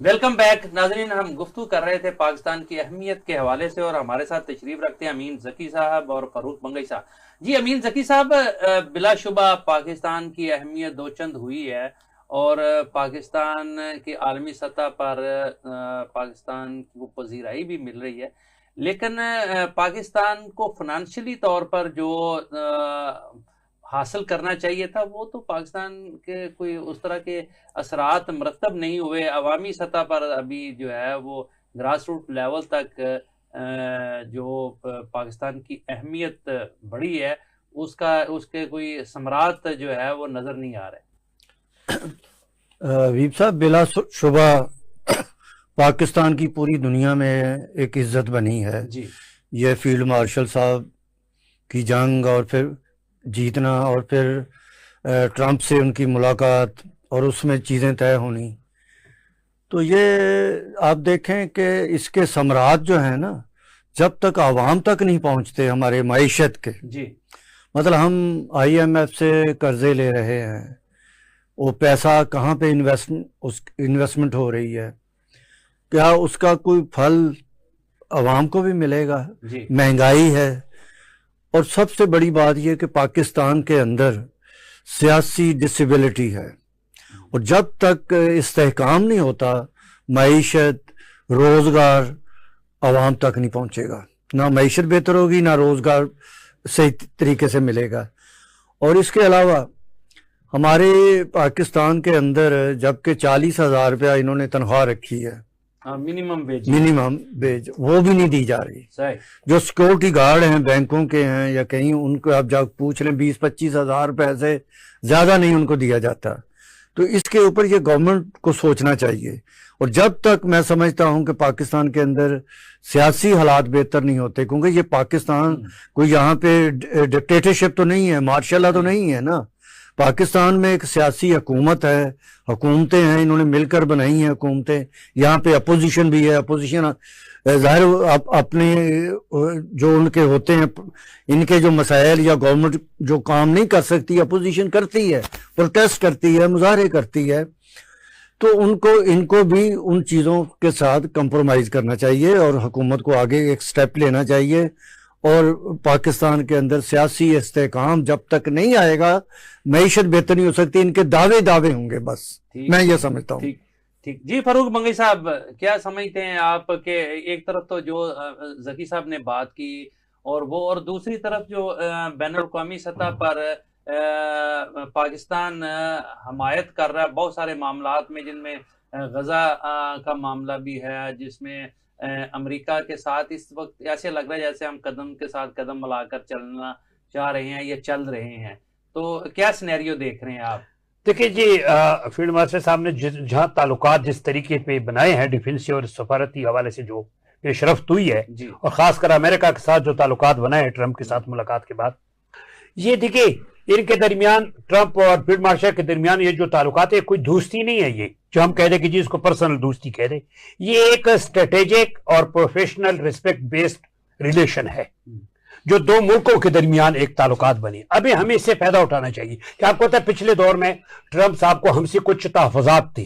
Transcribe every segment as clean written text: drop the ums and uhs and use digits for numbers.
Welcome back ناظرین، ہم گفتگو کر رہے تھے پاکستان کی اہمیت کے حوالے سے، اور ہمارے ساتھ تشریف رکھتے ہیں امین ذکی صاحب اور فاروق بنگئی صاحب۔ جی امین ذکی صاحب، بلا شبہ پاکستان کی اہمیت دو چند ہوئی ہے، اور پاکستان کی عالمی سطح پر پاکستان کو پذیرائی بھی مل رہی ہے، لیکن پاکستان کو فنانشلی طور پر جو حاصل کرنا چاہیے تھا وہ تو پاکستان کے کوئی اس طرح کے اثرات مرتب نہیں ہوئے۔ عوامی سطح پر ابھی جو ہے وہ گراس روٹ لیول تک جو پاکستان کی اہمیت بڑھی ہے اس کے کوئی ثمرات جو ہے وہ نظر نہیں آ رہے۔ ویب صاحب، بلا شبہ پاکستان کی پوری دنیا میں ایک عزت بنی ہے جی یہ فیلڈ مارشل صاحب کی جنگ، اور پھر جیتنا، اور پھر ٹرمپ سے ان کی ملاقات اور اس میں چیزیں طے ہونی، تو یہ آپ دیکھیں کہ اس کے ثمرات جو ہیں نا، جب تک عوام تک نہیں پہنچتے ہمارے معیشت کے، جی مطلب ہم IMF سے قرضے لے رہے ہیں، وہ پیسہ کہاں پہ انویسٹمنٹ ہو رہی ہے، کیا اس کا کوئی پھل عوام کو بھی ملے گا؟ جی مہنگائی ہے، اور سب سے بڑی بات یہ کہ پاکستان کے اندر سیاسی ڈسیبلٹی ہے، اور جب تک استحکام نہیں ہوتا معیشت، روزگار عوام تک نہیں پہنچے گا، نہ معیشت بہتر ہوگی نہ روزگار صحیح طریقے سے ملے گا۔ اور اس کے علاوہ ہمارے پاکستان کے اندر جبکہ 40,000 روپیہ انہوں نے تنخواہ رکھی ہے، منیمم ویج، منیمم ویج، وہ بھی نہیں دی جا رہی۔ صحیح۔ جو سیکورٹی گارڈ ہیں بینکوں کے ہیں یا کہیں، ان کو آپ جا پوچھ لیں 20-25 ہزار روپے سے زیادہ نہیں ان کو دیا جاتا۔ تو اس کے اوپر یہ گورنمنٹ کو سوچنا چاہیے، اور جب تک میں سمجھتا ہوں کہ پاکستان کے اندر سیاسی حالات بہتر نہیں ہوتے، کیونکہ یہ پاکستان کوئی یہاں پہ ڈکٹیٹرشپ تو نہیں ہے، مارشل لا تو نہیں ہے نا، پاکستان میں ایک سیاسی حکومت ہے، حکومتیں ہیں، انہوں نے مل کر بنائی ہیں حکومتیں، یہاں پہ اپوزیشن بھی ہے، اپوزیشن ظاہر اپنے جو ان کے ہوتے ہیں، ان کے جو مسائل یا گورنمنٹ جو کام نہیں کر سکتی، اپوزیشن کرتی ہے، پروٹیسٹ کرتی ہے، مظاہرے کرتی ہے، تو ان کو بھی ان چیزوں کے ساتھ کمپرومائز کرنا چاہیے، اور حکومت کو آگے ایک سٹیپ لینا چاہیے، اور پاکستان کے اندر سیاسی استحکام جب تک نہیں آئے گا معیشت بہتر نہیں ہو سکتی۔ ان کے دعوے ہوں گے، بس میں یہ سمجھتا ہوں۔ ٹھیک جی فاروق بنگئی صاحب، کیا سمجھتے ہیں آپ کہ ایک طرف تو جو ذکی صاحب نے بات کی، اور دوسری طرف جو بین الاقوامی سطح پر پاکستان حمایت کر رہا ہے بہت سارے معاملات میں، جن میں غزہ کا معاملہ بھی ہے، جس میں امریکہ کے ساتھ اس وقت ایسے لگ رہا ہے جیسے ہم قدم کے ساتھ قدم ملا کر چلنا چاہ رہے ہیں یا چل رہے ہیں، تو کیا سینیریو دیکھ رہے ہیں آپ؟ دیکھیں جی، فیلڈ مارشل صاحب نے جہاں تعلقات جس طریقے پہ بنائے ہیں ڈیفنسی اور سفارتی حوالے سے جو پیش رفت ہوئی ہے، اور خاص کر امریکہ کے ساتھ جو تعلقات بنائے ہیں ٹرمپ کے ساتھ ملاقات کے بعد، یہ دیکھیں ان کے درمیان، ٹرمپ اور فیلڈ مارشل کے درمیان یہ جو تعلقات ہے، کوئی دوستی نہیں ہے یہ جو ہم کہہ دیں کہ جی اس کو پرسنل دوستی کہہ دیں، یہ ایک اسٹریٹجک اور پروفیشنل ریسپیکٹ بیسڈ ریلیشن ہے جو دو ملکوں کے درمیان ایک تعلقات بنے۔ ابھی ہمیں اس سے فائدہ اٹھانا چاہیے کہ آپ کو پتہ ہے پچھلے دور میں ٹرمپ صاحب کو ہم سے کچھ تحفظات تھے،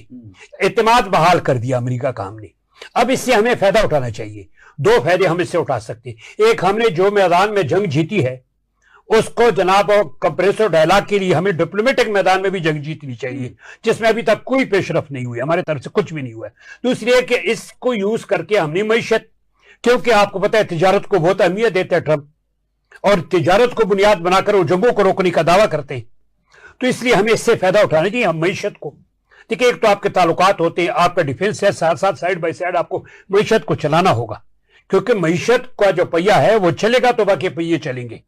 اعتماد بحال کر دیا امریکہ کا ہم نے، اب اس سے ہمیں فائدہ اٹھانا چاہیے۔ دو فائدے ہم اس سے اٹھا سکتے ہیں، ایک ہم نے جو میدان میں جنگ جیتی ہے اس کو جناب کمپریسو ڈائلاگ کے لیے ہمیں ڈپلومیٹک میدان میں بھی جنگ جیتنی چاہیے، جس میں ابھی تک کوئی پیش رفت نہیں ہوئی، ہمارے طرف سے کچھ بھی نہیں ہوا ہے۔ دوسری ہے کہ اس کو یوز کر کے ہم نے معیشت، کیونکہ آپ کو پتہ ہے تجارت کو بہت اہمیت دیتا ہے ٹرمپ، اور تجارت کو بنیاد بنا کر وہ جنگوں کو روکنے کا دعویٰ کرتے ہیں، تو اس لیے ہمیں اس سے فائدہ اٹھانا چاہیے ہم معیشت کو۔ دیکھیں ایک تو آپ کے تعلقات ہوتے ہیں، آپ کا ڈیفنس ہے، ساتھ ساتھ سائیڈ بائی سائیڈ آپ کو معیشت کو چلانا ہوگا، کیونکہ معیشت کا جو پہیہ ہے وہ چلے گا تو باقی پہیے چلیں گے،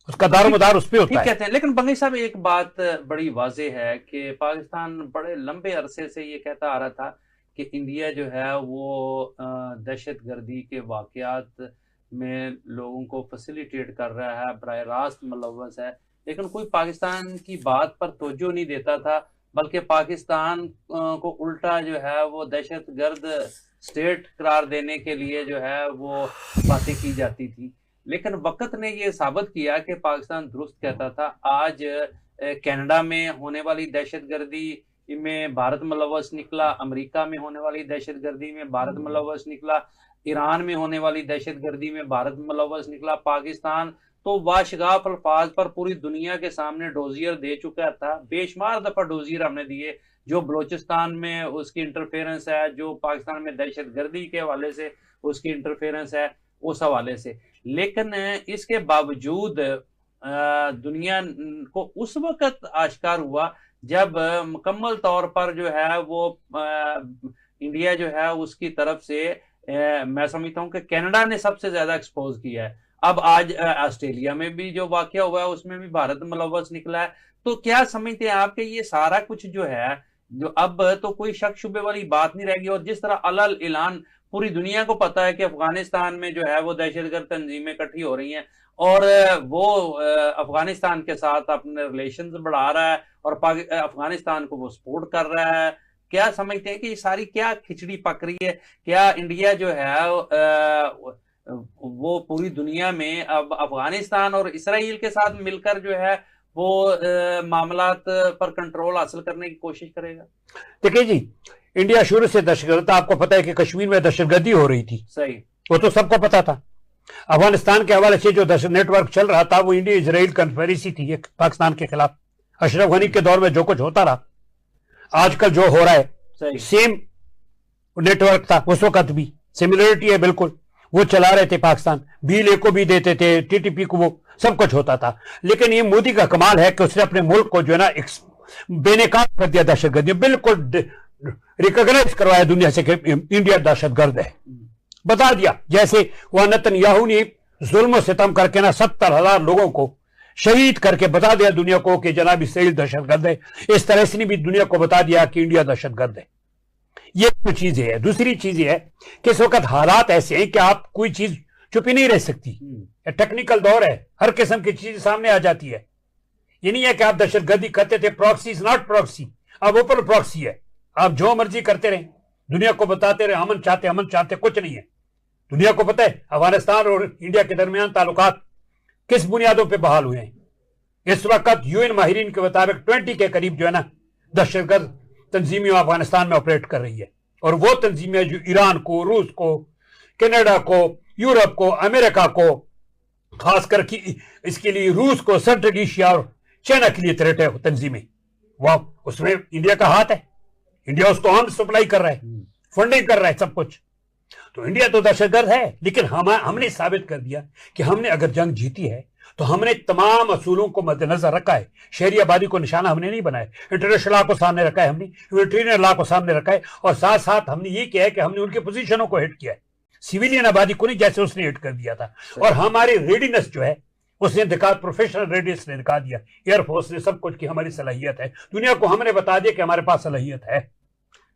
اس کا دار و مدار اس پہ ہوتا ہے۔ کہتے ہیں، لیکن بنگئی صاحب ایک بات بڑی واضح ہے کہ پاکستان بڑے لمبے عرصے سے یہ کہتا آ رہا تھا کہ انڈیا جو ہے وہ دہشت گردی کے واقعات میں لوگوں کو فیسیلیٹیٹ کر رہا ہے، براہ راست ملوث ہے، لیکن کوئی پاکستان کی بات پر توجہ نہیں دیتا تھا، بلکہ پاکستان کو الٹا جو ہے وہ دہشت گرد اسٹیٹ قرار دینے کے لیے جو ہے وہ باتیں کی جاتی تھی۔ لیکن وقت نے یہ ثابت کیا کہ پاکستان درست کہتا تھا۔ آج کینیڈا میں ہونے والی دہشت گردی میں بھارت ملوث نکلا، امریکہ میں ہونے والی دہشت گردی میں بھارت ملوث نکلا، ایران میں ہونے والی دہشت گردی میں بھارت ملوث نکلا، پاکستان تو واشگاف الفاظ پر پوری دنیا کے سامنے ڈوزیر دے چکا تھا، بے شمار دفعہ ڈوزیر ہم نے دیے، جو بلوچستان میں اس کی انٹرفیرنس ہے، جو پاکستان میں دہشت گردی کے حوالے سے اس کی انٹرفیرنس ہے، اس حوالے سے. لیکن اس کے باوجود دنیا کو اس وقت آشکار ہوا جب مکمل طور پر جو ہے وہ انڈیا جو ہے اس کی طرف سے میں سمجھتا ہوں کہ کینیڈا نے سب سے زیادہ ایکسپوز کیا ہے. اب آج آسٹریلیا میں بھی جو واقعہ ہوا ہے اس میں بھی بھارت ملوث نکلا ہے. تو کیا سمجھتے ہیں آپ کہ یہ سارا کچھ جو ہے جو اب تو کوئی شک شبے والی بات نہیں رہ گی، اور جس طرح علل اعلان پوری دنیا کو پتا ہے کہ افغانستان میں جو ہے وہ دہشت گرد تنظیمیں اکٹھی ہو رہی ہیں اور وہ افغانستان کے ساتھ اپنے ریلیشنز بڑھا رہا ہے اور افغانستان کو وہ سپورٹ کر رہا ہے، کیا سمجھتے ہیں کہ یہ ساری کیا کھچڑی پک رہی ہے؟ کیا انڈیا جو ہے وہ پوری دنیا میں اب افغانستان اور اسرائیل کے ساتھ مل کر جو ہے وہ معاملات پر کنٹرول حاصل کرنے کی کوشش کرے گا؟ دیکھیے جی، انڈیا شروع سے دہشت گرد تھا. آپ کو پتا ہے کہ کشمیر میں دہشت گردی ہو رہی تھی، صحیح، وہ تو سب کو پتا تھا. افغانستان کے حوالے سے جو دہشت نیٹ ورک چل رہا تھا وہ انڈیا اسرائیل کنسپریسی تھی ایک پاکستان کے خلاف. اشرف غنی کے دور میں جو کچھ ہوتا رہا، آج کل جو ہو رہا ہے سیم نیٹ ورک تھا اس وقت بھی، سملرٹی ہے بالکل. وہ چلا رہے تھے پاکستان، BLA کو بھی دیتے تھے، TTP کو، وہ سب کچھ ہوتا تھا. لیکن یہ مودی کا کمال ہے کہ اس نے اپنے ملک کو جو ہے نا بے نقاب کر دیا دہشت گردی، بالکل ریکگنائز کروایا دنیا سے کہ انڈیا دہشت گرد ہے. بتا دیا، جیسے وہ نتنیاہو نے ظلم و ستم کر کے نا 70,000 لوگوں کو شہید کر کے بتا دیا دنیا کو کہ جناب اسرائیل دہشت گرد ہے. اس طرح سے نے بھی دنیا کو بتا دیا کہ انڈیا دہشت گرد ہے. یہ ایک چیز ہے. دوسری چیز یہ ہے کہ اس وقت حالات ایسے ہیں کہ آپ کوئی چیز چھپی نہیں رہ سکتی. ٹیکنیکل دور ہے، ہر قسم کی چیز سامنے آ جاتی ہے. یہ نہیں ہے کہ آپ دہشت گردی کرتے تھے، پراکسی از ناٹ پراکسی، اب اوپن پراکسی ہے. آپ جو مرضی کرتے رہیں، دنیا کو بتاتے رہے امن چاہتے، کچھ نہیں ہے. دنیا کو پتہ ہے افغانستان اور انڈیا کے درمیان تعلقات کس بنیادوں پہ بحال ہوئے ہیں. اس وقت UN ماہرین کے مطابق 20 کے قریب جو ہے نا دہشت گرد تنظیمیں افغانستان میں آپریٹ کر رہی ہے. اور وہ تنظیمیں جو ایران کو، روس کو، کینیڈا کو، یورپ کو، امریکہ کو، خاص کر کے اس کے لیے روس کو، سنٹرل ایشیا اور چائنا کے لیے تھریٹ ہے تنظیمیں، وہ اس میں انڈیا کا ہاتھ ہے. انڈیا اس کو آرمز سپلائی کر رہا ہے، فنڈنگ کر رہا ہے، سب کچھ. تو انڈیا تو دہشت گرد ہے. لیکن ہم نے ثابت کر دیا کہ ہم نے اگر جنگ جیتی ہے تو ہم نے تمام اصولوں کو مد نظر رکھا ہے. شہری آبادی کو نشانہ ہم نے نہیں بنایا، انٹرنیشنل لا کو سامنے رکھا ہے، ہم نے ہیومینیٹیرین لا کو سامنے رکھا ہے، اور ساتھ ساتھ ہم نے یہ کیا ہے کہ ہم نے ان کی پوزیشنوں کو ہٹ کیا ہے، سویلین آبادی کو نہیں، جیسے اس نے ہٹ کر دیا تھا. اور ہماری ریڈینس جو ہے اس نے دکھا، پروفیشنل ریڈینس نے دکھا دیا، ایئر فورس نے سب کچھ کی ہماری صلاحیت ہے. دنیا کو ہم نے بتا دیا کہ ہمارے پاس صلاحیت ہے،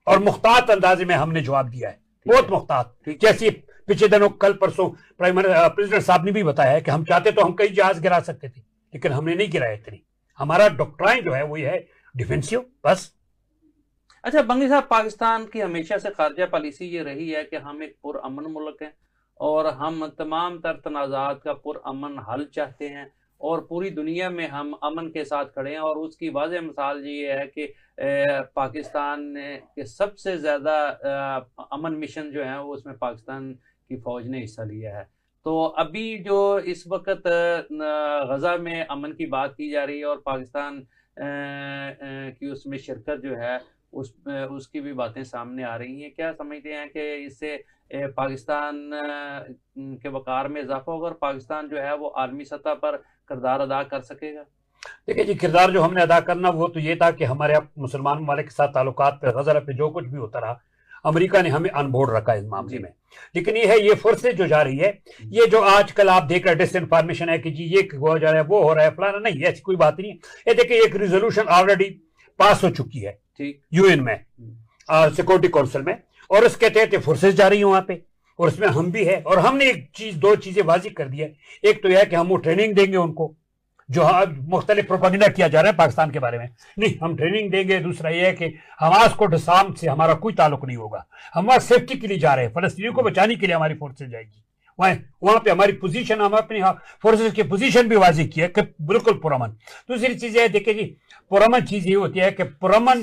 اور محتاط اندازے میں ہم نے جواب دیا ہے، بہت محتاط. جیسے پچھلے دنوں کل پرسوں پریزیڈنٹ صاحب نے بھی بتایا ہے کہ ہم چاہتے تو ہم کئی جہاز گرا سکتے تھے، لیکن ہم نے نہیں گرائے اتنی. ہمارا ڈاکٹرائن جو ہے وہ یہ ہے ڈیفینسیو بس. اچھا بنگی صاحب، پاکستان کی ہمیشہ سے خارجہ پالیسی یہ رہی ہے کہ ہم ایک پرامن ملک ہیں اور ہم تمام تر تنازعات کا پرامن حل چاہتے ہیں، اور پوری دنیا میں ہم امن کے ساتھ کھڑے ہیں. اور اس کی واضح مثال یہ ہے کہ پاکستان کے سب سے زیادہ امن مشن جو ہیں وہ اس میں پاکستان کی فوج نے حصہ لیا ہے. تو ابھی جو اس وقت غزہ میں امن کی بات کی جا رہی ہے اور پاکستان کی اس میں شرکت جو ہے اس کی بھی باتیں سامنے آ رہی ہیں، کیا سمجھتے ہیں کہ اس سے پاکستان کے وقار میں اضافہ ہوگا اور پاکستان جو ہے وہ عالمی سطح پر کردار ادا کر سکے گا؟ دیکھیں جی، کردار جو ہم نے ادا کرنا وہ تو یہ تھا کہ ہمارے مسلمان ممالک کے ساتھ تعلقات پہ غزہ پہ جو کچھ بھی ہوتا رہا، امریکہ نے ہمیں ان بورڈ رکھا اس معاملے میں. لیکن یہ ہے، یہ فورسز جو جا رہی ہے، یہ جو آج کل آپ دیکھ رہے ڈس انفارمیشن ہے کہ جی یہ ہو جا رہا ہے، وہ ہو رہا ہے، فلانا، نہیں، ایسی کوئی بات نہیں. یہ دیکھیں ایک ریزولوشن آلریڈی پاس ہو چکی ہے UN میں، سیکورٹی کونسل میں، اور اس کے تحت فورسز جا رہی ہیں وہاں پہ، اور اس میں ہم بھی ہے. اور ہم نے دو چیزیں واضح کر دی ہے. ایک تو یہ ہے کہ ہم وہ ٹریننگ دیں گے ان کو، جو مختلف پروپیگنڈا کیا جا رہا ہے پاکستان کے بارے میں، نہیں، ہم ٹریننگ دیں گے. دوسرا یہ ہے کہ حماس کو ڈسام سے ہمارا کوئی تعلق نہیں ہوگا، ہم وہاں سیفٹی کے لیے جا رہے ہیں، فلسطینیوں کو بچانے کے لیے ہماری فورسز جائے گی وہاں پہ. ہماری پوزیشن، ہم اپنی فورسز کی پوزیشن بھی واضح کی ہے کہ بالکل پرامن. دوسری چیز یہ دیکھیں جی، پرامن چیز یہ ہوتی ہے کہ پرامن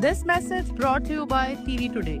This message brought to you by TV Today.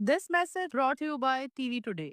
This message brought to you by TV Today.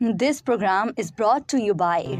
This program is brought to you by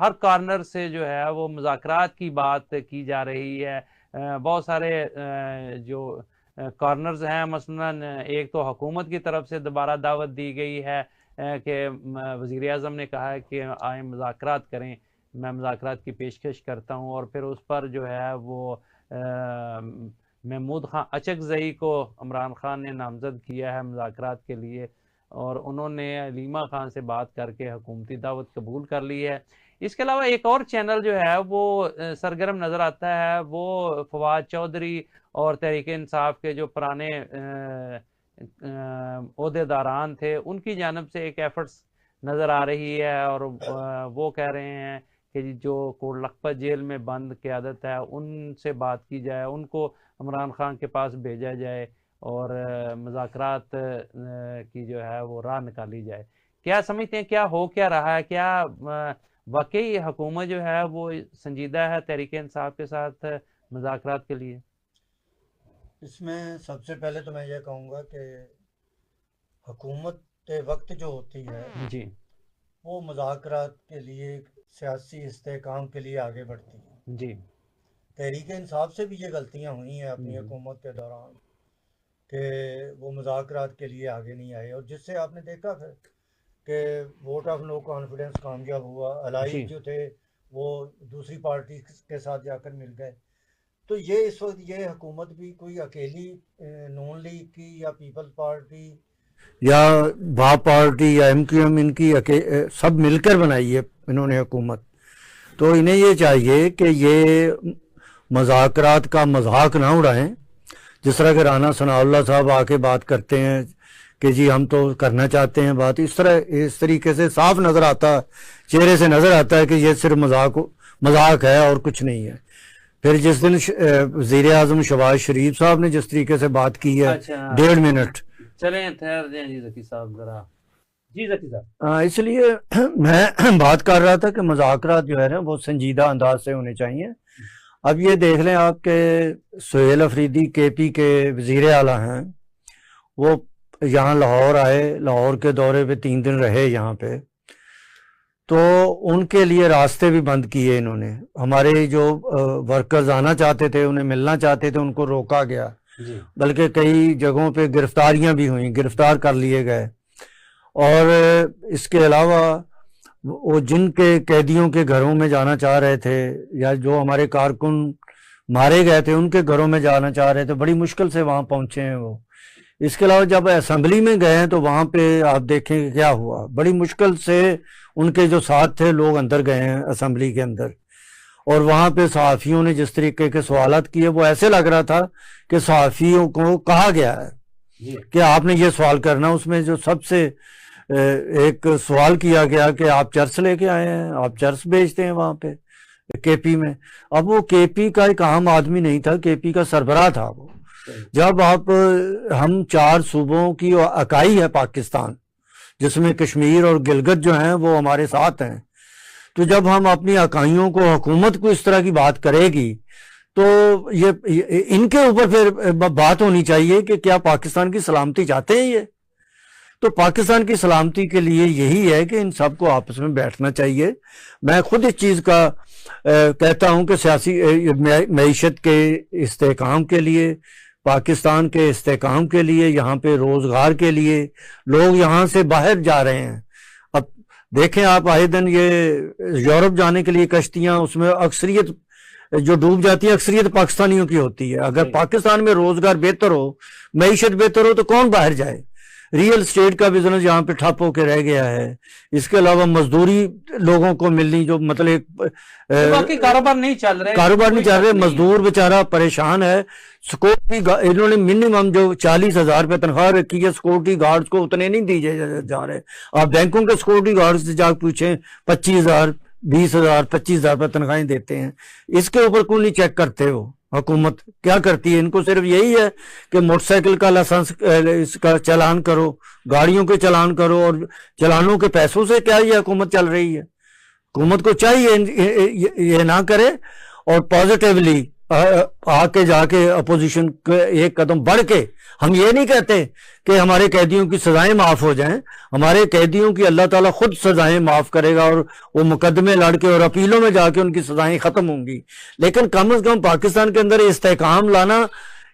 Hare corner سے جو ہے وہ مذاکرات کی بات کی جا رہی ہے. بہت سارے جو کارنرز ہیں، مثلاً ایک تو حکومت کی طرف سے دوبارہ دعوت دی گئی ہے کہ وزیر اعظم نے کہا ہے کہ آئیں مذاکرات کریں، میں مذاکرات کی پیشکش کرتا ہوں، اور پھر اس پر جو ہے وہ محمود خان اچکزئی کو عمران خان نے نامزد کیا ہے مذاکرات کے لیے، اور انہوں نے علیمہ خان سے بات کر کے حکومتی دعوت قبول کر لی ہے. اس کے علاوہ ایک اور چینل جو ہے وہ سرگرم نظر آتا ہے، وہ فواد چودھری اور تحریک انصاف کے جو پرانے عہدیداران تھے ان کی جانب سے ایک ایفرٹس نظر آ رہی ہے، اور وہ کہہ رہے ہیں کہ جو کوٹ لکھپت جیل میں بند قیادت ہے ان سے بات کی جائے، ان کو عمران خان کے پاس بھیجا جائے اور مذاکرات کی جو ہے وہ راہ نکالی جائے. کیا سمجھتے ہیں کیا ہو کیا رہا ہے؟ کیا واقعی حکومت جو ہے وہ سنجیدہ ہے تحریک انصاف کے ساتھ مذاکرات کے لیے؟ اس میں سب سے پہلے تو میں یہ کہوں گا کہ حکومت وقت جو ہوتی ہے جی وہ مذاکرات کے لیے سیاسی استحکام کے لیے آگے بڑھتی ہے. جی تحریک انصاف سے بھی یہ غلطیاں ہوئی ہیں اپنی حکومت کے دوران کہ وہ مذاکرات کے لیے آگے نہیں آئے، اور جس سے آپ نے دیکھا پھر کہ ووٹ آف نو کانفیڈنس کامیاب ہوا، الائی جو تھے وہ دوسری پارٹی کے ساتھ جا کر مل گئے. تو یہ اس وقت یہ حکومت بھی کوئی اکیلی نون لیگ کی یا پیپلز پارٹی یا بھاپ پارٹی یا ایم کیو ایم ان کی سب مل کر بنائی ہے انہوں نے حکومت. تو انہیں یہ چاہیے کہ یہ مذاکرات کا مذاق نہ اڑائیں، جس طرح کہ رانا ثناء اللہ صاحب آ کے بات کرتے ہیں کہ جی ہم تو کرنا چاہتے ہیں بات، اس طریقے سے صاف نظر آتا، چہرے سے نظر آتا ہے کہ یہ صرف مذاق ہے اور کچھ نہیں ہے. پھر جس دن وزیر اعظم شہباز شریف صاحب نے جس طریقے سے بات کی ہے 1.5 منٹ، چلیں ٹھہر جائیں جی ذکی صاحب ذرا. جی ذکی صاحب، اس لیے میں بات کر رہا تھا کہ مذاکرات جو ہے نا وہ سنجیدہ انداز سے ہونے چاہیے. اب یہ دیکھ لیں آپ کہ سہیل افریدی کے پی کے وزیر اعلیٰ ہیں، وہ یہاں لاہور آئے، لاہور کے دورے پہ 3 دن رہے یہاں پہ، تو ان کے لیے راستے بھی بند کیے انہوں نے. ہمارے جو ورکرز آنا چاہتے تھے، انہیں ملنا چاہتے تھے، ان کو روکا گیا، بلکہ کئی جگہوں پہ گرفتاریاں بھی ہوئیں، گرفتار کر لیے گئے. اور اس کے علاوہ وہ جن کے قیدیوں کے گھروں میں جانا چاہ رہے تھے یا جو ہمارے کارکن مارے گئے تھے ان کے گھروں میں جانا چاہ رہے تھے، بڑی مشکل سے وہاں پہنچے ہیں وہ. اس کے علاوہ جب اسمبلی میں گئے ہیں تو وہاں پہ آپ دیکھیں کہ کیا ہوا، بڑی مشکل سے ان کے جو ساتھ تھے لوگ اندر گئے ہیں اسمبلی کے اندر، اور وہاں پہ صحافیوں نے جس طریقے کے سوالات کیے وہ ایسے لگ رہا تھا کہ صحافیوں کو کہا گیا ہے کہ آپ نے یہ سوال کرنا. اس میں جو سب سے ایک سوال کیا گیا کہ آپ چرس لے کے آئے ہیں، آپ چرس بیچتے ہیں وہاں پہ کے پی میں. اب وہ کے پی کا ایک عام آدمی نہیں تھا، کے پی کا سربراہ تھا وہ. جب ہم 4 صوبوں کی اکائی ہے پاکستان، جس میں کشمیر اور گلگت جو ہیں وہ ہمارے ساتھ ہیں، تو جب ہم اپنی اکائیوں کو حکومت کو اس طرح کی بات کرے گی تو یہ ان کے اوپر پھر بات ہونی چاہیے کہ کیا پاکستان کی سلامتی چاہتے ہیں یہ. تو پاکستان کی سلامتی کے لیے یہی ہے کہ ان سب کو آپس میں بیٹھنا چاہیے. میں خود اس چیز کا کہتا ہوں کہ سیاسی معیشت کے استحکام کے لیے، پاکستان کے استحکام کے لیے، یہاں پہ روزگار کے لیے لوگ یہاں سے باہر جا رہے ہیں. اب دیکھیں آپ آئے دن یہ یورپ جانے کے لیے کشتیاں، اس میں اکثریت جو ڈوب جاتی ہے اکثریت پاکستانیوں کی ہوتی ہے. اگر پاکستان میں روزگار بہتر ہو، معیشت بہتر ہو تو کون باہر جائے؟ ریئل اسٹیٹ کا بزنس یہاں پہ ٹھپ ہو کے رہ گیا ہے. اس کے علاوہ مزدوری لوگوں کو ملنی جو مطلب کاروبار نہیں چل رہے، مزدور بیچارہ پریشان ہے. سیکورٹی انہوں نے منیمم جو 40,000 روپے تنخواہ رکھی ہے سیکورٹی گارڈز کو اتنے نہیں دیے جا رہے. آپ بینکوں کے سیکورٹی گارڈز سے جا پوچھیں 25,000 20,000 25,000 روپے تنخواہیں دیتے ہیں. اس کے اوپر کیوں نہیں چیک کرتے؟ وہ حکومت کیا کرتی ہے؟ ان کو صرف یہی ہے کہ موٹر سائیکل کا لائسنس اس کا چلان کرو، گاڑیوں کے چلان کرو، اور چلانوں کے پیسوں سے کیا یہ حکومت چل رہی ہے؟ حکومت کو چاہیے یہ نہ کرے اور پازیٹیولی آ کے جا کے اپوزیشن ایک قدم بڑھ کے، ہم یہ نہیں کہتے کہ ہمارے قیدیوں کی سزائیں معاف ہو جائیں، ہمارے قیدیوں کی اللہ تعالیٰ خود سزائیں معاف کرے گا، اور وہ مقدمے لڑ کے اور اپیلوں میں جا کے ان کی سزائیں ختم ہوں گی، لیکن کم از کم پاکستان کے اندر استحکام لانا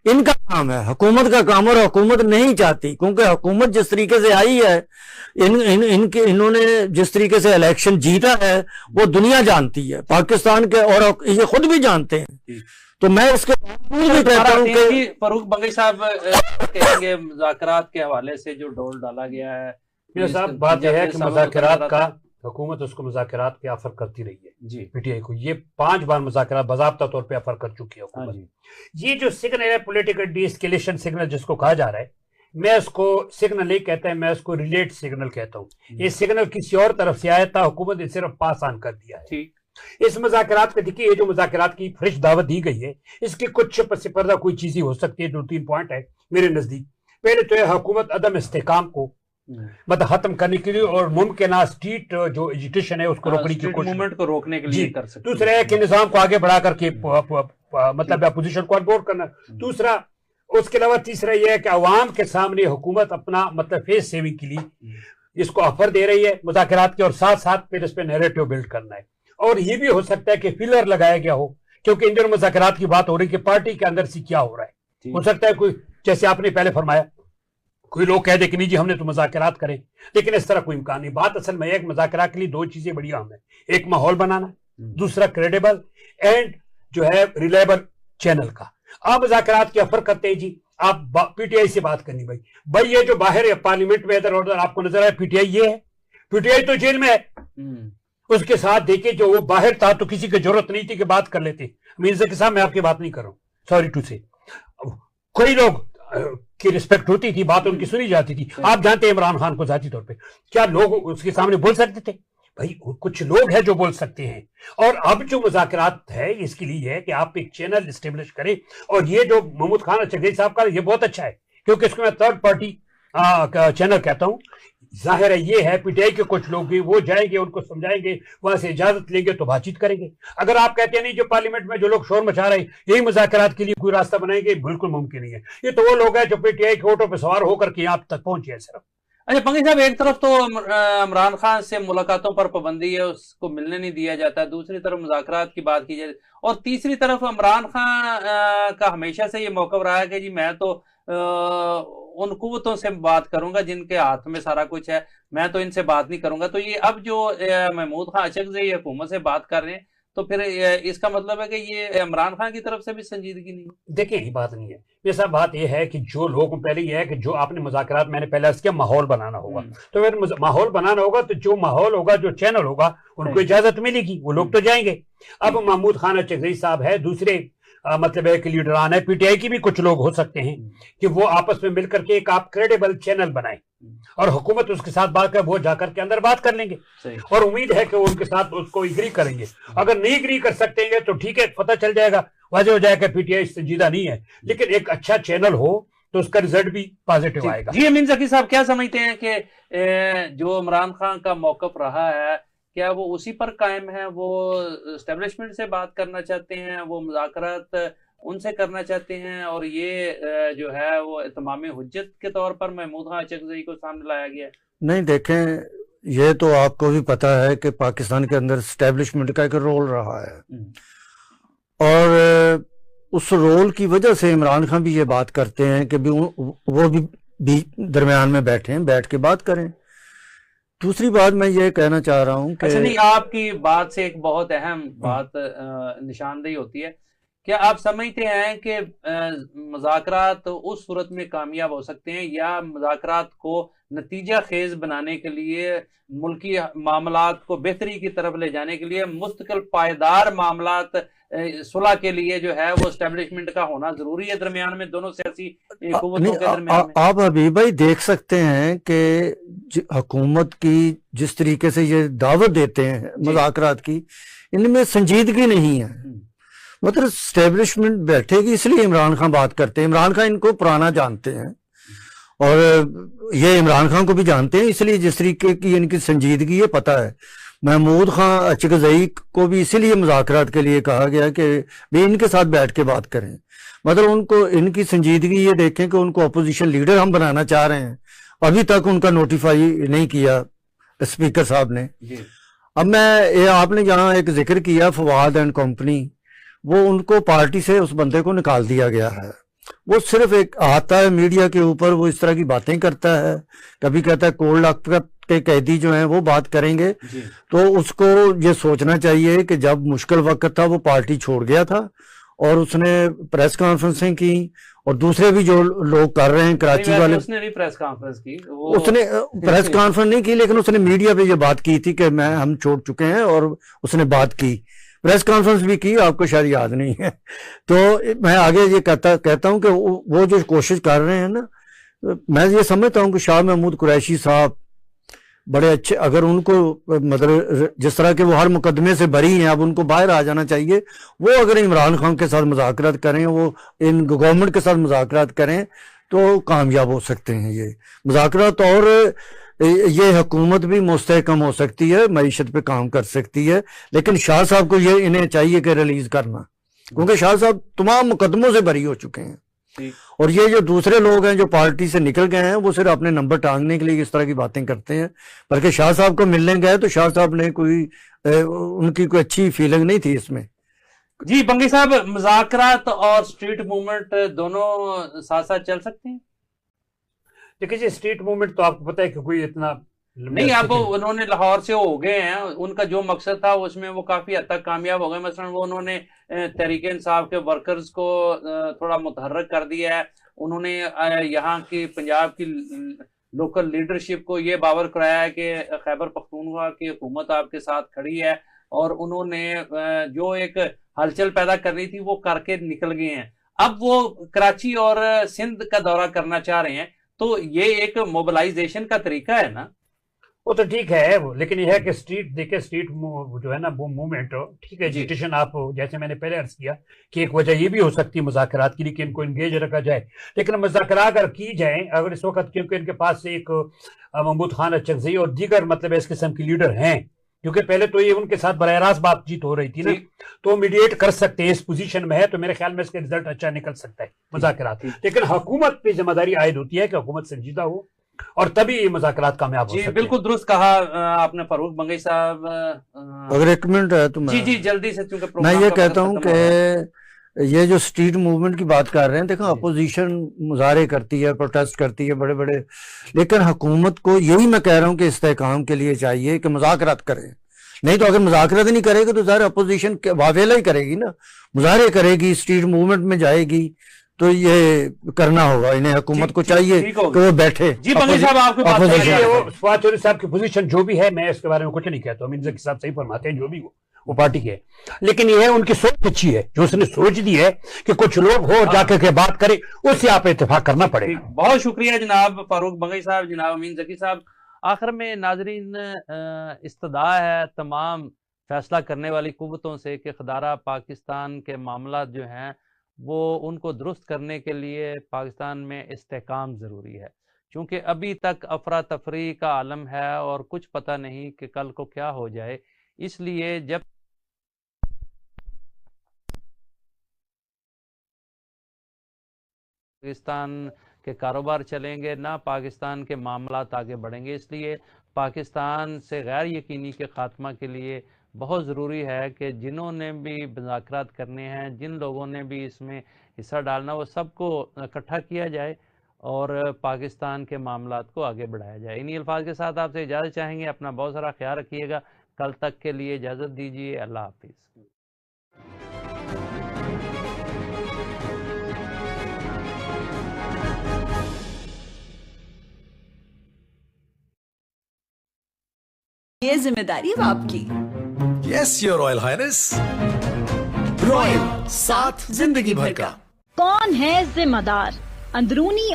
ان کا کام ہے، حکومت کا کام، اور حکومت نہیں چاہتی، کیونکہ حکومت جس طریقے سے آئی ہے، انہوں نے جس طریقے سے الیکشن جیتا ہے وہ دنیا جانتی ہے، پاکستان کے، اور یہ خود بھی جانتے ہیں۔ تو میں اس کے بھی کہتا ہوں کہ فاروق بنگئی صاحب کہیں گے مذاکرات کے حوالے سے جو ڈول ڈالا گیا ہے، میرے صاحب بات یہ ہے کہ مذاکرات کا حکومت اس کو مذاکرات کے آفر کرتی رہی ہے جی پی ٹی آئی کو، یہ 5 بار مذاکرات باضابطہ طور پہ آفر کر چکی ہے حکومت۔ یہ جو سگنل ہے پولیٹیکل ڈی اسکیلیشن سگنل جس کو کہا جا رہا ہے، میں اس کو سگنل نہیں کہتا ہے، میں اس کو ریلیٹ سگنل کہتا ہوں۔ یہ سگنل کسی اور طرف سے آیا تھا، حکومت نے صرف پاس آن کر دیا ہے۔ اس مذاکرات کا دیکھیے، یہ جو مذاکرات کی فریش دعوت دی گئی ہے، اس کی کچھ پس پردہ کوئی چیزیں ہو سکتی ہے۔ 2-3 پوائنٹ ہے میرے نزدیک۔ پہلے تو یہ حکومت عدم استحکام کو مطلب ختم کرنے کے لیے اور ممکنہ اسٹریٹ جو ایجیٹیشن ہے اس کو روکنے کی کوشش، موومنٹ کو روکنے کے لیے کر سکتے۔ دوسرا ہے کہ نظام کو آگے بڑھا کر کے مطلب اپوزیشن کو آن بورڈ کرنا۔ دوسرا، اس کے علاوہ تیسرا یہ ہے کہ عوام کے سامنے حکومت اپنا مطلب فیس سیونگ کے لیے اس کو آفر دے رہی ہے مذاکرات کے، اور ساتھ ساتھ پھر اس پہ نیریٹو بلڈ کرنا ہے۔ اور یہ بھی ہو سکتا ہے کہ فلر لگایا گیا ہو، کیونکہ ان دنوں مذاکرات کی بات ہو رہی ہے کہ پارٹی کے اندر سے کیا ہو رہا ہے۔ ہو سکتا ہے کوئی، جیسے آپ نے پہلے فرمایا، کوئی لوگ کہہ دے کہ نہیں جی ہم نے تو مذاکرات کریں، لیکن اس طرح کوئی امکان نہیں۔ بات اصل میں ایک مذاکرات کے لیے 2 چیزیں بڑی اہم ہیں، ایک ماحول بنانا، دوسرا کریڈیبل اینڈ جو ہے ریلائبل چینل کا۔ آپ مذاکرات کی آفر کرتے ہیں جی، آپ پی ٹی آئی سے بات کرنی بھائی یہ جو باہر پارلیمنٹ میں ادھر ادھر آپ کو نظر آئے، پی ٹی آئی یہ ہے، پی ٹی آئی تو جیل میں ہے۔ اس کے ساتھ دیکھیں جو وہ باہر تھا تو کسی کی ضرورت نہیں تھی کہ بات کر لیتے۔ مرزا کے صاحب میں آپ کی بات نہیں کر رہا ہوں، سوری ٹو سے، کوئی لوگ کی رسپیکٹ ہوتی تھی، بات ان کی سنی جاتی تھی۔ آپ جانتے ہیں عمران خان کو ذاتی طور پہ کیا لوگ اس کے سامنے بول سکتے تھے؟ بھائی کچھ لوگ ہیں جو بول سکتے ہیں۔ اور اب جو مذاکرات ہے اس کے لیے ہے کہ آپ ایک چینل اسٹیبلش کریں، اور یہ جو محمود خان اچھگری صاحب کا یہ بہت اچھا ہے، کیونکہ اس کو میں 3rd پارٹی چینل کہتا ہوں۔ ظاہر ہے یہ ہے پی ٹی آئی کے کچھ لوگ بھی وہ جائیں گے، ان کو سمجھائیں گے، وہاں سے اجازت لیں گے تو بات چیت کریں گے۔ اگر آپ کہتے ہیں نہیں جو پارلیمنٹ میں جو لوگ شور مچا رہے ہیں یہی مذاکرات کے لیے کوئی راستہ بنائیں گے، بالکل ممکن نہیں ہے۔ یہ تو وہ لوگ ہیں جو پی ٹی آئی کے ووٹوں پہ سوار ہو کر کے یہاں تک پہنچے ہیں صرف۔ اچھا بنگئی صاحب، ایک طرف تو عمران خان سے ملاقاتوں پر پابندی ہے، اس کو ملنے نہیں دیا جاتا ہے، دوسری طرف مذاکرات کی بات کی جائے، اور تیسری طرف عمران خان کا ہمیشہ سے یہ موقف رہا ہے کہ جی میں تو ان قوتوں سے بات کروں گا جن کے ہاتھ میں سارا کچھ ہے، میں تو ان سے بات نہیں کروں گا۔ تو یہ اب جو محمود خان اچکزئی حکومت سے بات کر رہے ہیں، تو پھر اس کا مطلب ہے کہ یہ عمران خان کی طرف سے بھی سنجیدگی نہیں ہے؟ دیکھیں یہ بات نہیں ہے، یہ سب بات یہ ہے کہ جو لوگ پہلے یہ ہے کہ جو آپ نے مذاکرات میں نے پہلے اس کے ماحول بنانا ہوگا، تو پھر ماحول بنانا ہوگا تو جو ماحول ہوگا، جو چینل ہوگا، ان کو اجازت ملے گی، وہ لوگ تو جائیں گے۔ اب محمود خان اچکزئی صاحب ہے، دوسرے مطلب ہے کہ لیڈران ہے، پی ٹی آئی کی بھی کچھ لوگ ہو سکتے ہیں کہ وہ آپس میں مل کر کے ایک آپ کریڈیبل چینل بنائیں، اور حکومت اس کے ساتھ بات کر، وہ جا کر کے اندر بات کر لیں گے، اور امید ہے کہ وہ ان کے ساتھ اس کو اگری کریں گے۔ اگر نہیں اگری کر سکتے ہیں تو ٹھیک ہے، پتہ چل جائے گا، واضح ہو جائے گا پی ٹی آئی سنجیدہ نہیں ہے، لیکن ایک اچھا چینل ہو تو اس کا رزلٹ بھی پازیٹیو آئے گا۔ جی امین ذکی صاحب، کیا سمجھتے ہیں کہ جو عمران خان کا موقف رہا ہے، کیا وہ اسی پر قائم ہے؟ وہ اسٹیبلشمنٹ سے بات کرنا چاہتے ہیں، وہ مذاکرات ان سے کرنا چاہتے ہیں، اور یہ جو ہے وہ اتمام حجت کے طور پر محمود خان اچکزئی کو سامنے لایا گیا ہے؟ نہیں، دیکھیں یہ تو آپ کو بھی پتا ہے کہ پاکستان کے اندر اسٹیبلشمنٹ کا ایک رول رہا ہے، اور اس رول کی وجہ سے عمران خان بھی یہ بات کرتے ہیں کہ وہ بھی درمیان میں بیٹھیں، بیٹھ کے بات کریں۔ دوسری بات میں یہ کہنا چاہ رہا ہوں کہ نہیں، آپ کی بات سے ایک بہت اہم بات نشاندہی ہوتی ہے، کیا آپ سمجھتے ہیں کہ مذاکرات اس صورت میں کامیاب ہو سکتے ہیں، یا مذاکرات کو نتیجہ خیز بنانے کے لیے، ملکی معاملات کو بہتری کی طرف لے جانے کے لیے، مستقل پائیدار معاملات صلح کے لیے جو ہے وہ اسٹیبلشمنٹ کا ہونا ضروری ہے درمیان میں، دونوں سیاسی قوتوں کے درمیان میں؟ آپ حبیب بھائی دیکھ سکتے ہیں کہ حکومت کی جس طریقے سے یہ دعوت دیتے ہیں مذاکرات کی، ان میں سنجیدگی نہیں ہے۔ مطلب اسٹیبلشمنٹ بیٹھے گی، اس لیے عمران خان بات کرتے ہیں۔ عمران خان ان کو پرانا جانتے ہیں، اور یہ عمران خان کو بھی جانتے ہیں، اس لیے جس طریقے کی ان کی سنجیدگی ہے پتہ ہے۔ محمود خان اچکزئی کو بھی اسی لیے مذاکرات کے لیے کہا گیا کہ بھی ان کے ساتھ بیٹھ کے بات کریں. مطلب ان کو ان کی سنجیدگی یہ دیکھیں کہ ان کو اپوزیشن لیڈر ہم بنانا چاہ رہے ہیں, ابھی تک ان کا نوٹیفائی نہیں کیا اسپیکر صاحب نے. اب میں آپ نے جہاں ایک ذکر کیا فواد اینڈ کمپنی, وہ ان کو پارٹی سے اس بندے کو نکال دیا گیا ہے. وہ صرف ایک آتا ہے میڈیا کے اوپر, وہ اس طرح کی باتیں کرتا ہے, کبھی کہتا ہے کولڈ لاکر کے قیدی جو ہیں وہ بات کریں گے. تو اس کو یہ سوچنا چاہیے کہ جب مشکل وقت تھا وہ پارٹی چھوڑ گیا تھا, اور اس نے پریس کانفرنسنگ کی, اور دوسرے بھی جو لوگ کر رہے ہیں کراچی والے, اس نے نہیں پریس کانفرنس کی, اس نے پریس کانفرنس نہیں کی, لیکن اس نے میڈیا پہ یہ بات کی تھی کہ ہم چھوڑ چکے ہیں, اور اس نے بات کی, پریس کانفرنس بھی کی, آپ کو شاید یاد نہیں ہے. تو میں آگے یہ کہتا ہوں کہ وہ جو کوشش کر رہے ہیں نا, میں یہ سمجھتا ہوں کہ شاہ محمود قریشی صاحب بڑے اچھے, اگر ان کو مطلب جس طرح کہ وہ ہر مقدمے سے بری ہیں, اب ان کو باہر آ جانا چاہیے. وہ اگر عمران خان کے ساتھ مذاکرات کریں, وہ ان گورنمنٹ کے ساتھ مذاکرات کریں تو کامیاب ہو سکتے ہیں یہ مذاکرات, اور یہ حکومت بھی مستحکم ہو سکتی ہے, معیشت پہ کام کر سکتی ہے. لیکن شاہ صاحب کو یہ انہیں چاہیے کہ ریلیز کرنا, کیونکہ شاہ صاحب تمام مقدموں سے بری ہو چکے ہیں. اور یہ جو دوسرے لوگ ہیں جو پارٹی سے نکل گئے ہیں, وہ صرف اپنے نمبر ٹانگنے کے لیے اس طرح کی باتیں کرتے ہیں. بلکہ شاہ صاحب کو ملنے گئے تو شاہ صاحب نے ان کی کوئی اچھی فیلنگ نہیں تھی اس میں. جی بنگی صاحب, مذاکرات اور اسٹریٹ موومنٹ دونوں ساتھ ساتھ چل سکتے ہیں؟ دیکھیے جی, اسٹریٹ موومنٹ تو آپ کو پتہ ہے کہ کوئی اتنا نہیں, اب انہوں نے لاہور سے ہو گئے ہیں, ان کا جو مقصد تھا اس میں وہ کافی حد تک کامیاب ہو گئے. مثلا وہ انہوں نے تحریک انصاف کے ورکرز کو تھوڑا متحرک کر دیا ہے, انہوں نے یہاں کی پنجاب کی لوکل لیڈرشپ کو یہ باور کرایا ہے کہ خیبر پختونخوا کی حکومت آپ کے ساتھ کھڑی ہے, اور انہوں نے جو ایک ہلچل پیدا کرنی تھی وہ کر کے نکل گئے ہیں. اب وہ کراچی اور سندھ کا دورہ کرنا چاہ رہے ہیں, تو یہ ایک موبلائزیشن کا طریقہ ہے نا. وہ تو ٹھیک ہے, لیکن یہ ہے کہ اسٹریٹ جو ہے نا وہ موومنٹ ٹھیک ہے, ایجیٹیشن آپ جیسے میں نے پہلے عرض کیا کہ ایک وجہ یہ بھی ہو سکتی ہے مذاکرات کی کہ ان کو انگیج رکھا جائے. لیکن مذاکرات اگر کی جائیں, اگر اس وقت کیونکہ ان کے پاس ایک محمود خان اچکزئی اور دیگر مطلب اس قسم کی لیڈر ہیں, کیونکہ پہلے تو یہ ان کے ساتھ براہ راست بات چیت ہو رہی تھی نا, تو میڈیٹ کر سکتے ہیں, اس پوزیشن میں ہے, تو میرے خیال میں اس کا رزلٹ اچھا نکل سکتا ہے مذاکرات. لیکن حکومت پہ ذمہ داری عائد ہوتی ہے کہ حکومت سنجیدہ ہو, اور تبھی یہ مذاکرات کامیاب ہو سکتے ہیں. بالکل درست کہا آپ نے فاروق بنگئی صاحب. اگر ایک منٹ ہے تو جی جلدی سے, چونکہ میں یہ کہتا ہوں کہ یہ جو اسٹریٹ موومنٹ کی بات کر رہے ہیں, دیکھیں اپوزیشن مظاہرے کرتی ہے, پروٹیسٹ کرتی ہے بڑے بڑے, لیکن حکومت کو یہی میں کہہ رہا ہوں کہ استحکام کے لیے چاہیے کہ مذاکرات کرے. نہیں تو اگر مذاکرات نہیں کرے گا تو ظاہر اپوزیشن واویلا ہی کرے گی نا, مظاہرے کرے گی, اسٹریٹ موومنٹ میں جائے گی, تو یہ کرنا ہوگا انہیں. حکومت کو چاہیے کہ وہ بیٹھے. جی بنگی صاحب, آپ کے پاس فواد چودھری صاحب کی پوزیشن جو بھی ہے, میں اس کے بارے میں کچھ نہیں کہتا ہوں, امین ذکی صاحب صحیح فرماتے ہیں, جو بھی وہ پارٹی کے, لیکن یہ ہے ان کی سوچ اچھی ہے, جو اس نے سوچ دی ہے کہ کچھ لوگ ہو جا کے بات کرے, اس سے آپ اتفاق کرنا پڑے گا. بہت شکریہ جناب فاروق بنگئی صاحب, جناب امین ذکی صاحب. آخر میں ناظرین, استدعا ہے تمام فیصلہ کرنے والی قوتوں سے کہ خدارہ پاکستان کے معاملات جو ہیں وہ ان کو درست کرنے کے لیے پاکستان میں استحکام ضروری ہے, کیونکہ ابھی تک افراتفری کا عالم ہے اور کچھ پتہ نہیں کہ کل کو کیا ہو جائے. اس لیے جب پاکستان کے کاروبار چلیں گے نہ پاکستان کے معاملات آگے بڑھیں گے. اس لیے پاکستان سے غیر یقینی کے خاتمہ کے لیے بہت ضروری ہے کہ جنہوں نے بھی مذاکرات کرنے ہیں, جن لوگوں نے بھی اس میں حصہ ڈالنا, وہ سب کو اکٹھا کیا جائے اور پاکستان کے معاملات کو آگے بڑھایا جائے. انہی الفاظ کے ساتھ آپ سے اجازت چاہیں گے. اپنا بہت سارا خیال رکھیے گا. کل تک کے لیے اجازت دیجیے. اللہ حافظ. یہ ذمہ داری اب آپ کی. Yes, Your Royal Highness. Royal, ساتھ زندگی بھر کا. کون ہے ذمہ دار؟ اندرونی